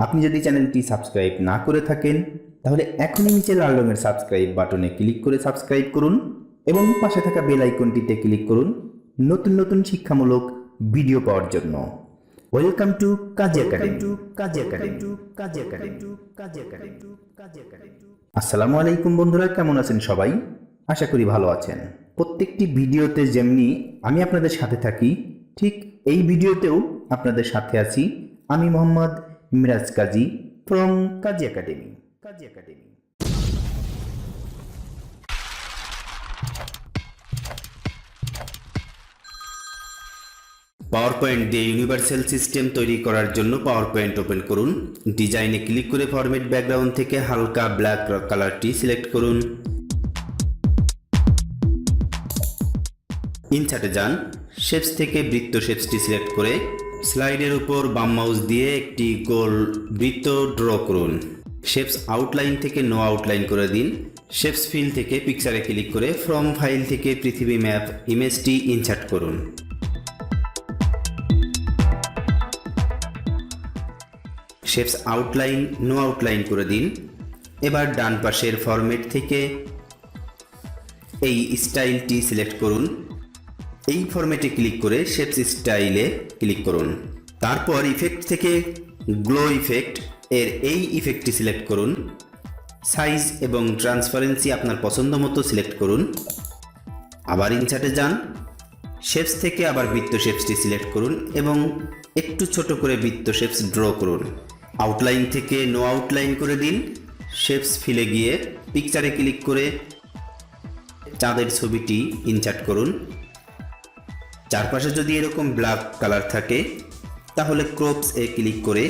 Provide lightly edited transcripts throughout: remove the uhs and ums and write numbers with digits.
আপনি যদি চ্যানেলটি সাবস্ক্রাইব না করে থাকেন তাহলে এখনই নিচে লাল রঙের সাবস্ক্রাইব বাটনে ক্লিক করে সাবস্ক্রাইব করুন এবং পাশে থাকা বেল আইকনটিতে ক্লিক করুন নতুন নতুন শিক্ষামূলক ভিডিও পাওয়ার জন্য। Welcome to Kazi academy. আসসালামু আলাইকুম বন্ধুরা, কেমন আছেন সবাই? আশা করি ভালো আছেন। প্রত্যেকটি ভিডিওতে যেমনি আমি আপনাদের সাথে থাকি, ঠিক এই ভিডিওতেও আপনাদের সাথে আছি আমি Mohammad Miraj Kazi from Kazi academy. PowerPoint দিয়ে ইউনিভার্সাল সিস্টেম তৈরি করার জন্য পাওয়ার পয়েন্ট ওপেন করুন। ডিজাইনে ক্লিক করে ফরম্যাট ব্যাকগ্রাউন্ড থেকে হালকা ব্ল্যাক কালারটি সিলেক্ট করুন। ইনসার্টে যান, শেপস থেকে বৃত্ত শেপসটি সিলেক্ট করে স্লাইডের উপর বাম মাউস দিয়ে একটি গোল বৃত্ত ড্র করুন। শেপস আউটলাইন থেকে নো আউটলাইন করে দিন। শেপস ফিল থেকে পিকচারে ক্লিক করে ফ্রম ফাইল থেকে পৃথিবী ম্যাপ ইমেজটি ইনসার্ট করুন। শেপস আউটলাইন নো আউটলাইন করে দিন। এবার ডান পাশের ফরম্যাট থেকে এই স্টাইলটি সিলেক্ট করুন। এই ফরম্যাটে ক্লিক করে শেপস স্টাইলে ক্লিক করুন। তারপর ইফেক্ট থেকে গ্লো ইফেক্ট এর এই ইফেক্টটি সিলেক্ট করুন। সাইজ এবং ট্রান্সপারেন্সি আপনার পছন্দ মতো সিলেক্ট করুন। আবার ইনসার্টে যান, শেপস থেকে আবার বৃত্ত শেপসটি সিলেক্ট করুন এবং একটু ছোট করে বৃত্ত শেপস ড্র করুন। আউটলাইন থেকে নো আউটলাইন করে দিন। শেপস ফিলে গিয়ে পিকচারে ক্লিক করে চাঁদের ছবিটি ইনসার্ট করুন। চারপাশে যদি এরকম ব্ল্যাক কালার থাকে তাহলে ক্রপস এ ক্লিক করে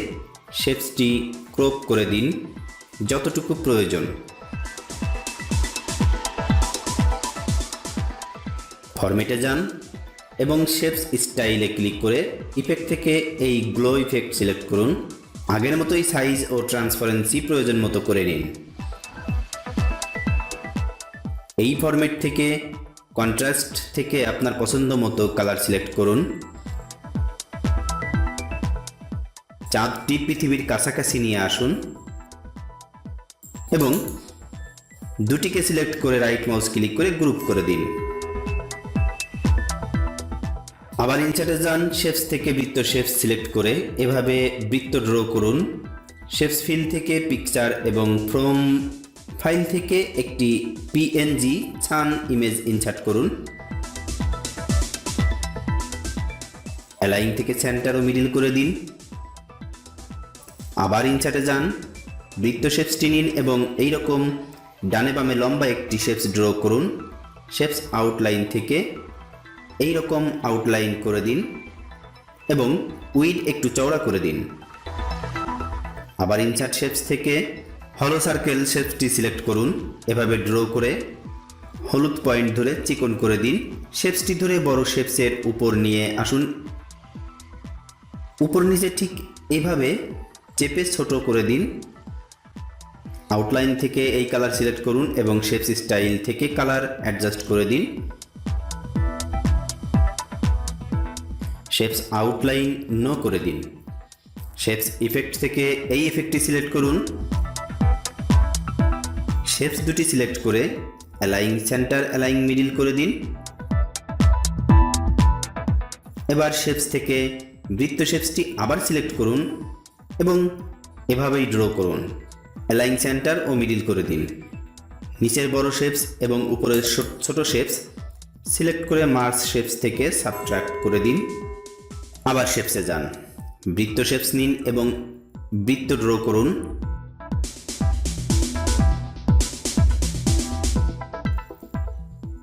শেপসটি ক্রপ করে দিন যতটুকু প্রয়োজন। ফরম্যাটে যান এবং শেপস স্টাইলে ক্লিক করে ইফেক্ট থেকে এই গ্লো ইফেক্ট সিলেক্ট করুন। আগের মতোই সাইজ ও ট্রান্সপারেন্সি প্রয়োজন মতো করে নিন। এই ফরম্যাট থেকে কন্ট্রাস্ট থেকে আপনার পছন্দ মতো কালার সিলেক্ট করুন। চাঁদটি পৃথিবীর কাছাকাছি নিয়ে আসুন এবং দুটিকে সিলেক্ট করে রাইট মাউস ক্লিক করে গ্রুপ করে দিন। আবার ইনসার্টে যান, শেপস থেকে বৃত্ত শেপস সিলেক্ট করে এভাবে বৃত্ত ড্র করুন। শেপস ফিল থেকে পিকচার এবং ফ্রম ফাইল থেকে একটি পিএনজি ছান ইমেজ ইনসার্ট করুন। অ্যালাইন থেকে সেন্টার ও মিডিল করে দিন। আবার ইনসার্টে যান, বৃত্ত শেপসটি নিন এবং এইরকম ডানে বামে লম্বা একটি শেপস ড্র করুন। শেপস আউটলাইন থেকে এইরকম আউটলাইন করে দিন এবং উইড একটু চওড়া করে দিন। আবার ইনসার্ট শেপস থেকে হলো সার্কেল শেপসটি সিলেক্ট করুন। এভাবে ড্র করে হলুদ পয়েন্ট ধরে চিকন করে দিন। শেপসটি ধরে বড় শেপসের উপর নিয়ে আসুন। উপর নিচে ঠিক এভাবে চেপে ছোট করে দিন। আউটলাইন থেকে এই কালার সিলেক্ট করুন এবং শেপস স্টাইল থেকে কালার অ্যাডজাস্ট করে দিন। শেপস আউটলাইন নো করে দিন। শেপস ইফেক্ট থেকে এই ইফেক্টটি সিলেক্ট করুন। শেপস দুটি সিলেক্ট করে অ্যালাইন সেন্টার অ্যালাইন মিডিল করে দিন। এবার শেপস থেকে বৃত্ত শেপসটি আবার সিলেক্ট করুন এবং এভাবেই ড্র করুন। অ্যালাইন সেন্টার ও মিডিল করে দিন। নিচের বড় শেপস এবং উপরের ছোট শেপস সিলেক্ট করে মার্জ শেপস থেকে সাবট্রাক্ট করে দিন। আবার শেপসে যান, বৃত্ত শেপস নিন এবং বৃত্ত ড্র করুন।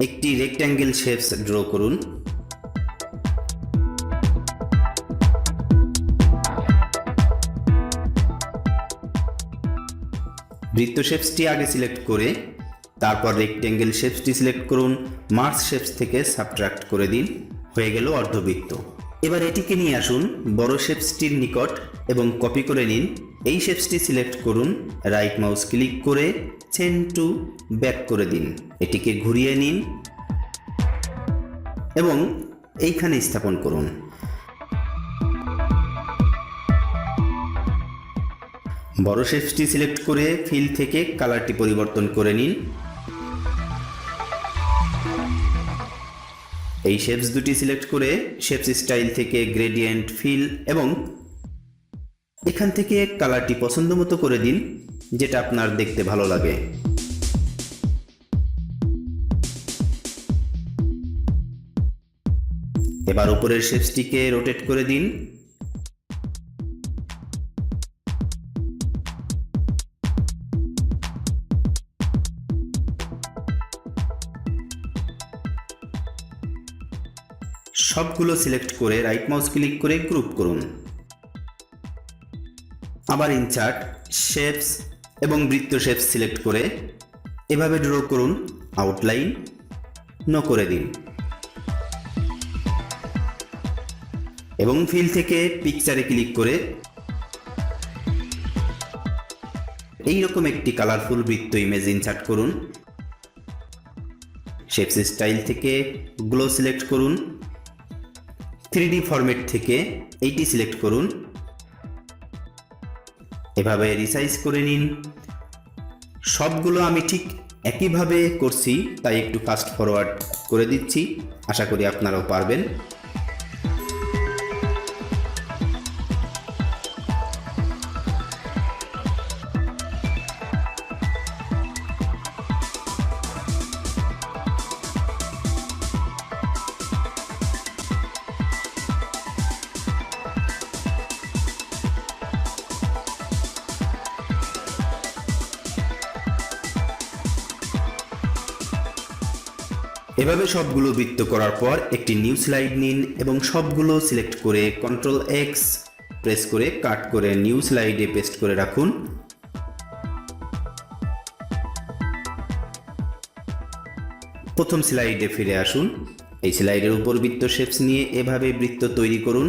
একটি রেক্ট্যাঙ্গেল শেপস ড্র করুন। বৃত্ত শেপসটি আগে সিলেক্ট করে তারপর রেক্ট্যাঙ্গেল শেপসটি সিলেক্ট করুন। মার্জ শেপস থেকে সাবট্রাক্ট করে দিন। হয়ে গেল অর্ধবৃত্ত। এবার এটিকে নিয়ে আসুন বড় শেপসটির নিকট এবং কপি করে নিন। এই শেপসটি সিলেক্ট করুন, রাইট মাউস ক্লিক করে চেন টু ব্যাক করে দিন। এটিকে ঘুরিয়ে নিন এবং এইখানে স্থাপন করুন। বড় শেপসটি সিলেক্ট করে ফিল থেকে কালারটি পরিবর্তন করে নিন। এই শেপস দুটি সিলেক্ট করে শেপস স্টাইল থেকে গ্রেডিয়েন্ট, ফিল এবং এখান থেকে কালারটি পছন্দ মতো করে দিন, যেটা আপনার দেখতে ভালো লাগে। এবার উপরের শেপসটিকে রোটেট করে দিন। সবগুলো সিলেক্ট করে রাইট মাউস ক্লিক করে গ্রুপ করুন। আবার ইনসার্ট, শেপস এবং বৃত্ত শেপস সিলেক্ট করে এভাবে ড্র করুন, আউটলাইন নো করে দিন এবং ফিল থেকে পিকচারে ক্লিক করে এইরকম একটি কালারফুল বৃত্ত ইমেজ ইনসার্ট করুন। শেপস স্টাইল থেকে গ্লো সিলেক্ট করুন, 3D ফরম্যাট থেকে এইটি সিলেক্ট করুন, এভাবে রিসাইজ করে নিন। সবগুলো আমি ঠিক একইভাবে করছি, তাই একটু ফাস্ট ফরওয়ার্ড করে দিচ্ছি, আশা করি আপনারাও পারবেন। এভাবে সবগুলো বৃত্ত করার পর একটি নিউ স্লাইড নিন এবং সবগুলো সিলেক্ট করে কন্ট্রোল এক্স প্রেস করে কাট করে নিউ স্লাইডে পেস্ট করে রাখুন। প্রথম স্লাইডে ফিরে আসুন। এই স্লাইডের উপর বৃত্ত শেপস নিয়ে এভাবে বৃত্ত তৈরি করুন।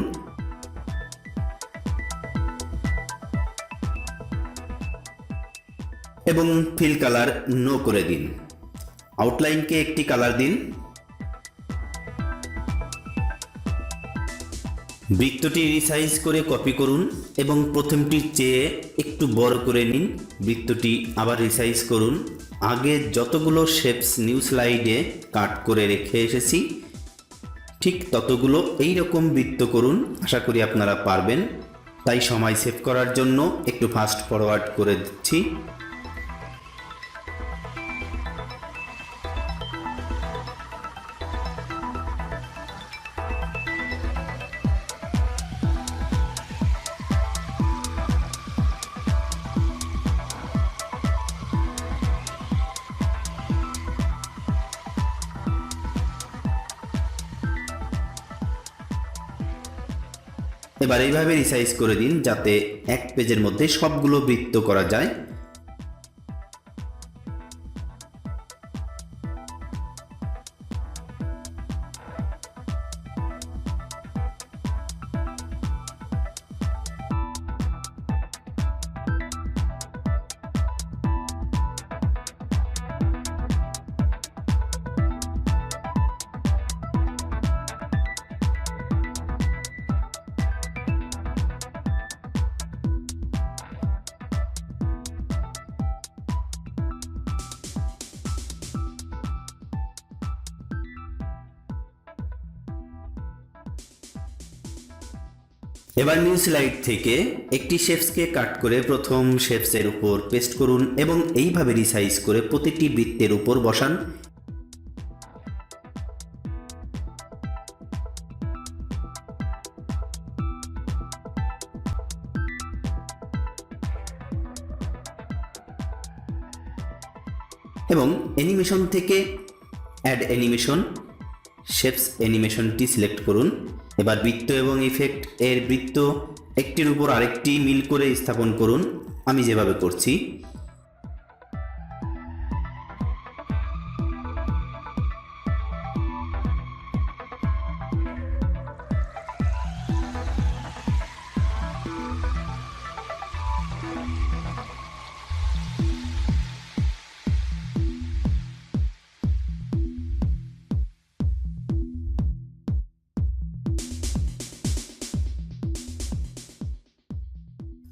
এবং ফিল কালার নো করে দিন। আউটলাইনকে একটি কালার দিন। বৃত্তটি রিসাইজ করে কপি করুন এবং প্রথমটির চেয়ে একটু বড় করে নিন। বৃত্তটি আবার রিসাইজ করুন। আগে যতগুলো শেপস নিউ স্লাইডে কাট করে রেখে এসেছি ঠিক ততগুলো এইরকম বৃত্ত করুন, আশা করি আপনারা পারবেন। তাই সময় সেভ করার জন্য একটু ফাস্ট ফরওয়ার্ড করে দিচ্ছি। এবার এইভাবে রিসাইজ করে দিন যাতে এক পেজের মধ্যে সবগুলো বৃত্ত করা যায়। এবার নিউ স্লাইড থেকে একটি শেপসকে কাট করে প্রথম শেপসের উপর পেস্ট করুন এবং এইভাবে রিসাইজ করে প্রতিটি বৃত্তের উপর বসান। এবং অ্যানিমেশন থেকে অ্যাড অ্যানিমেশন, শেপস অ্যানিমেশনটি সিলেক্ট করুন। এবার বৃত্ত এবং ইফেক্ট এর বৃত্ত একটির উপর আরেকটি মিল করে স্থাপন করুন, আমি যেভাবে করছি।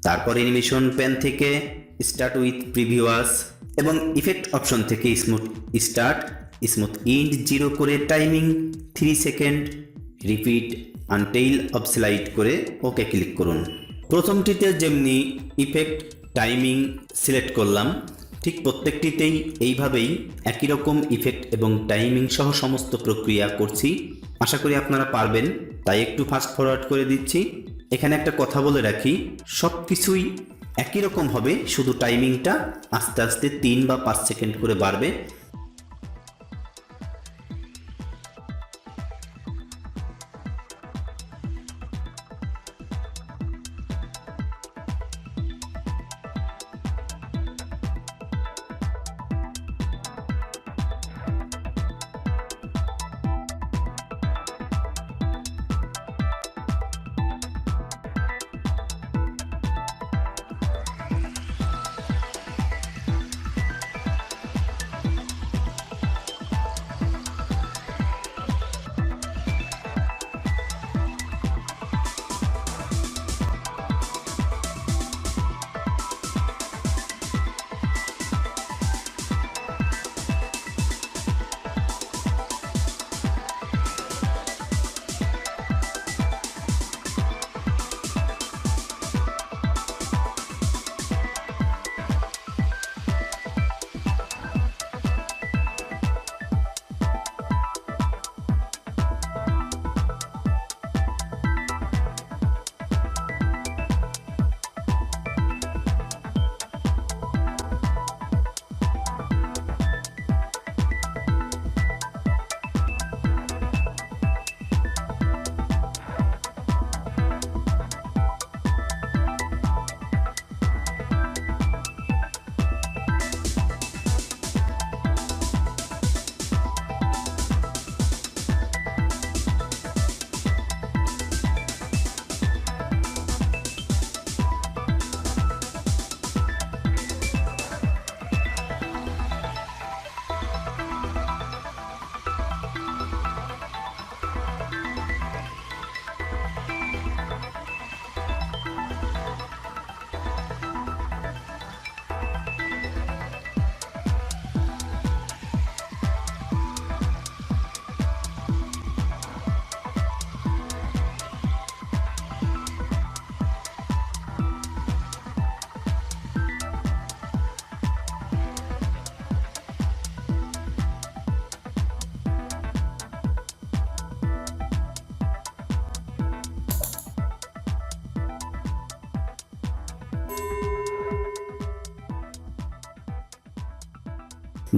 তারপর অ্যানিমেশন প্যান থেকে স্টার্ট উইথ প্রিভিউয়াস এবং ইফেক্ট অপশন থেকে স্মুথ স্টার্ট স্মুথ ইন্ড 0 করে timing 3 second repeat until of slide করে ওকে ক্লিক করুন। প্রথমটিতে যেমনি ইফেক্ট টাইমিং সিলেক্ট করলাম ঠিক প্রত্যেকটিতেই এইভাবেই একই রকম ইফেক্ট এবং টাইমিং সহ সমস্ত প্রক্রিয়া করছি। আশা করি আপনারা পারবেন, তাই একটু ফাস্ট ফরওয়ার্ড করে দিচ্ছি। এখানে একটা কথা বলে রাখি, সব কিছুই একই রকম হবে, শুধু টাইমিংটা আস্তে আস্তে 3 বা 5 সেকেন্ড করে বাড়বে।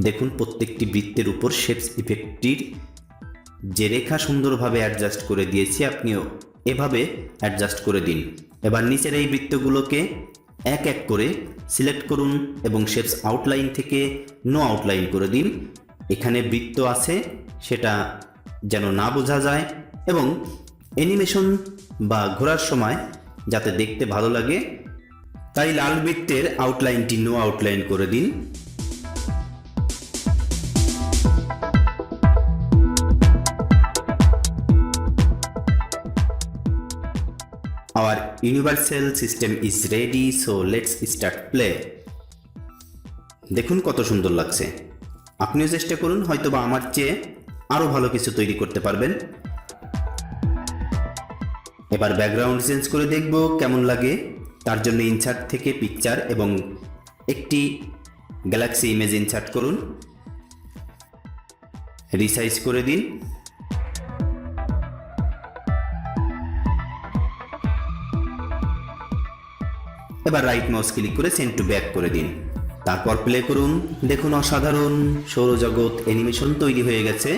দেখুন প্রত্যেকটি বৃত্তের উপর শেপস ইফেক্টটির যে রেখা সুন্দরভাবে অ্যাডজাস্ট করে দিয়েছি, আপনিও এভাবে অ্যাডজাস্ট করে দিন। এবার নিচের এই বৃত্তগুলোকে এক এক করে সিলেক্ট করুন এবং শেপস আউটলাইন থেকে নো আউটলাইন করে দিন। এখানে বৃত্ত আছে সেটা যেন না বোঝা যায় এবং অ্যানিমেশন বা ঘোরার সময় যাতে দেখতে ভালো লাগে, তাই লাল বৃত্তের আউটলাইনটি নো আউটলাইন করে দিন। Our universal system is ready, so let's start play. দেখুন কত সুন্দর লাগছে। আপনিও চেষ্টা করুন, হয়তোবা আমার চেয়ে আরো ভালো কিছু তৈরি করতে পারবেন। এবার ব্যাকগ্রাউন্ড চেঞ্জ করে দেখব কেমন লাগে। তার জন্য ইনসার্ট থেকে পিকচার এবং একটি গ্যালাক্সি ইমেজ ইনসার্ট করুন, রিসাইজ করে দিন। এবার রাইট মাউস ক্লিক করে সেন্ড টু ব্যাক করে দিন, তারপর প্লে করুন। দেখুন অসাধারণ সৌরজগৎ অ্যানিমেশন তৈরি হয়ে গেছে।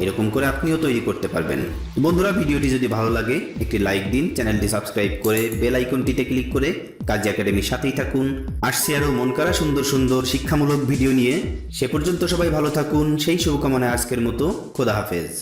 এরকম করে আপনিও তৈরি করতে পারবেন। বন্ধুরা, ভিডিওটি যদি ভালো লাগে একটি লাইক দিন, চ্যানেলটি সাবস্ক্রাইব করে বেল আইকনটিতে ক্লিক করে কাজি একাডেমির সাথেই থাকুন। আসছে আরও মন করা সুন্দর সুন্দর শিক্ষামূলক ভিডিও নিয়ে। সে পর্যন্ত সবাই ভালো থাকুন, সেই শুভকামনায় আজকের মতো খোদা হাফেজ।